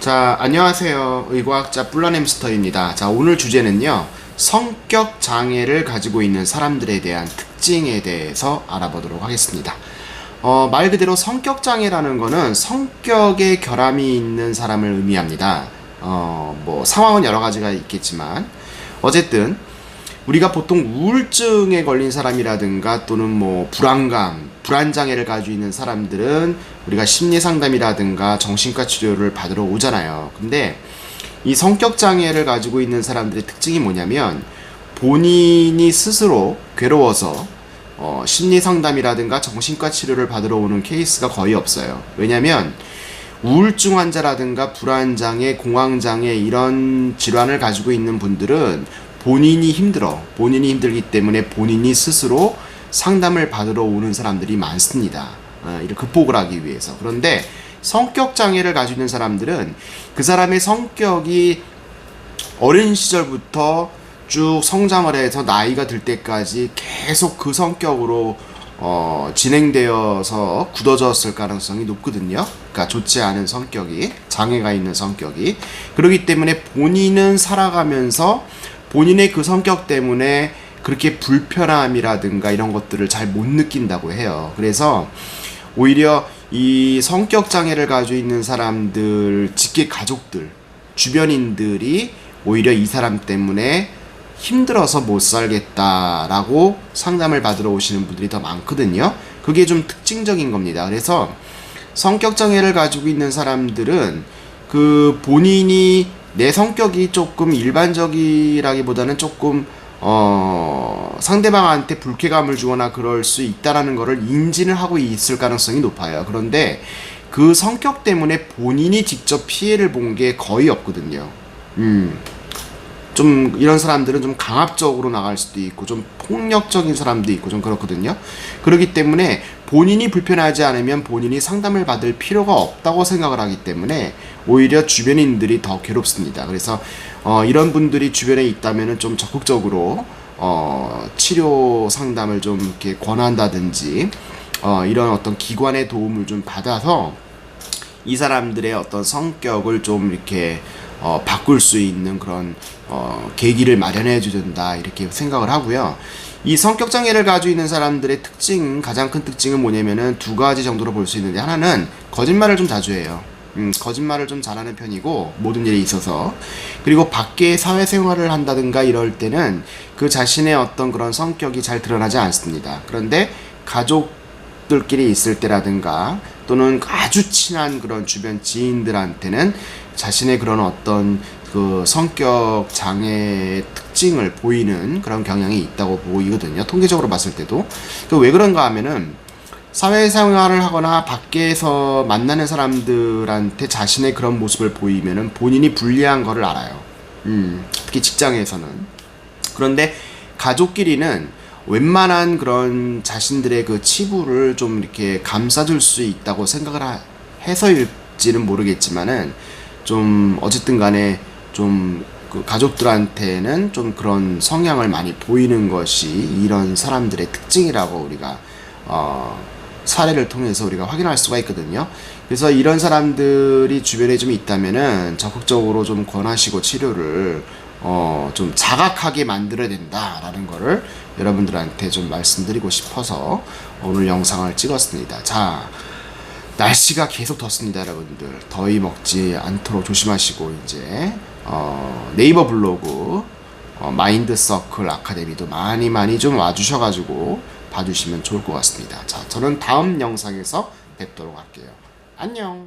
자, 안녕하세요. 의과학자 뿔런햄스터입니다. 자, 오늘 주제는요, 성격 장애를 가지고 있는 사람들에 대한 특징에 대해서 알아보도록 하겠습니다. 말 그대로 성격 장애라는 거는 성격에 결함이 있는 사람을 의미합니다. 상황은 여러 가지가 있겠지만, 어쨌든, 우리가 보통 우울증에 걸린 사람이라든가 또는 불안장애를 가지고 있는 사람들은 우리가 심리상담이라든가 정신과 치료를 받으러 오잖아요. 근데 이 성격장애를 가지고 있는 사람들의 특징이 뭐냐면 본인이 스스로 괴로워서 심리상담이라든가 정신과 치료를 받으러 오는 케이스가 거의 없어요. 왜냐면 우울증 환자라든가 불안장애, 공황장애 이런 질환을 가지고 있는 분들은 본인이 힘들기 때문에 본인이 스스로 상담을 받으러 오는 사람들이 많습니다. 이를 극복을 하기 위해서. 그런데 성격 장애를 가지고 있는 사람들은 그 사람의 성격이 어린 시절부터 쭉 성장을 해서 나이가 들 때까지 계속 그 성격으로 진행되어서 굳어졌을 가능성이 높거든요. 그러니까 좋지 않은 성격이, 장애가 있는 성격이. 그렇기 때문에 본인은 살아가면서 본인의 그 성격 때문에 그렇게 불편함이라든가 이런 것들을 잘 못 느낀다고 해요. 그래서 오히려 이 성격 장애를 가지고 있는 사람들, 직계 가족들, 주변인들이 오히려 이 사람 때문에 힘들어서 못 살겠다라고 상담을 받으러 오시는 분들이 더 많거든요. 그게 좀 특징적인 겁니다. 그래서 성격 장애를 가지고 있는 사람들은 그 본인이 내 성격이 조금 일반적이라기보다는 조금 상대방한테 불쾌감을 주거나 그럴 수 있다라는 것을 인지는 하고 있을 가능성이 높아요. 그런데 그 성격 때문에 본인이 직접 피해를 본 게 거의 없거든요. 좀 이런 사람들은 좀 강압적으로 나갈 수도 있고 좀 폭력적인 사람도 있고 좀 그렇거든요. 그렇기 때문에 본인이 불편하지 않으면 본인이 상담을 받을 필요가 없다고 생각을 하기 때문에 오히려 주변인들이 더 괴롭습니다. 그래서 이런 분들이 주변에 있다면 좀 적극적으로 치료 상담을 좀 이렇게 권한다든지 이런 어떤 기관의 도움을 좀 받아서 이 사람들의 어떤 성격을 좀 이렇게 바꿀 수 있는 그런 계기를 마련해 주든다 이렇게 생각을 하고요. 이 성격 장애를 가지고 있는 사람들의 가장 큰 특징은 뭐냐면은 두 가지 정도로 볼 수 있는데, 하나는 거짓말을 좀 자주 해요. 거짓말을 좀 잘하는 편이고, 모든 일에 있어서. 그리고 밖에 사회생활을 한다든가 이럴 때는 그 자신의 어떤 그런 성격이 잘 드러나지 않습니다. 그런데 가족들끼리 있을 때라든가 또는 아주 친한 그런 주변 지인들한테는 자신의 그런 어떤 그 성격 장애의 특징을 보이는 그런 경향이 있다고 보이거든요. 통계적으로 봤을 때도. 왜 그런가 하면은 사회생활을 하거나 밖에서 만나는 사람들한테 자신의 그런 모습을 보이면은 본인이 불리한 거를 알아요. 특히 직장에서는. 그런데 가족끼리는 웬만한 그런 자신들의 그 치부를 좀 이렇게 감싸줄 수 있다고 생각을 해서일지는 모르겠지만은 좀 어쨌든 간에 좀 그 가족들한테는 좀 그런 성향을 많이 보이는 것이 이런 사람들의 특징이라고 우리가 사례를 통해서 우리가 확인할 수가 있거든요. 그래서 이런 사람들이 주변에 좀 있다면은 적극적으로 좀 권하시고 치료를 좀 자각하게 만들어야 된다라는 거를 여러분들한테 좀 말씀드리고 싶어서 오늘 영상을 찍었습니다. 자, 날씨가 계속 덥습니다, 여러분들. 더위 먹지 않도록 조심하시고 이제 네이버 블로그 마인드서클 아카데미도 많이 좀 와주셔가지고 봐주시면 좋을 것 같습니다. 자, 저는 다음 영상에서 뵙도록 할게요. 안녕.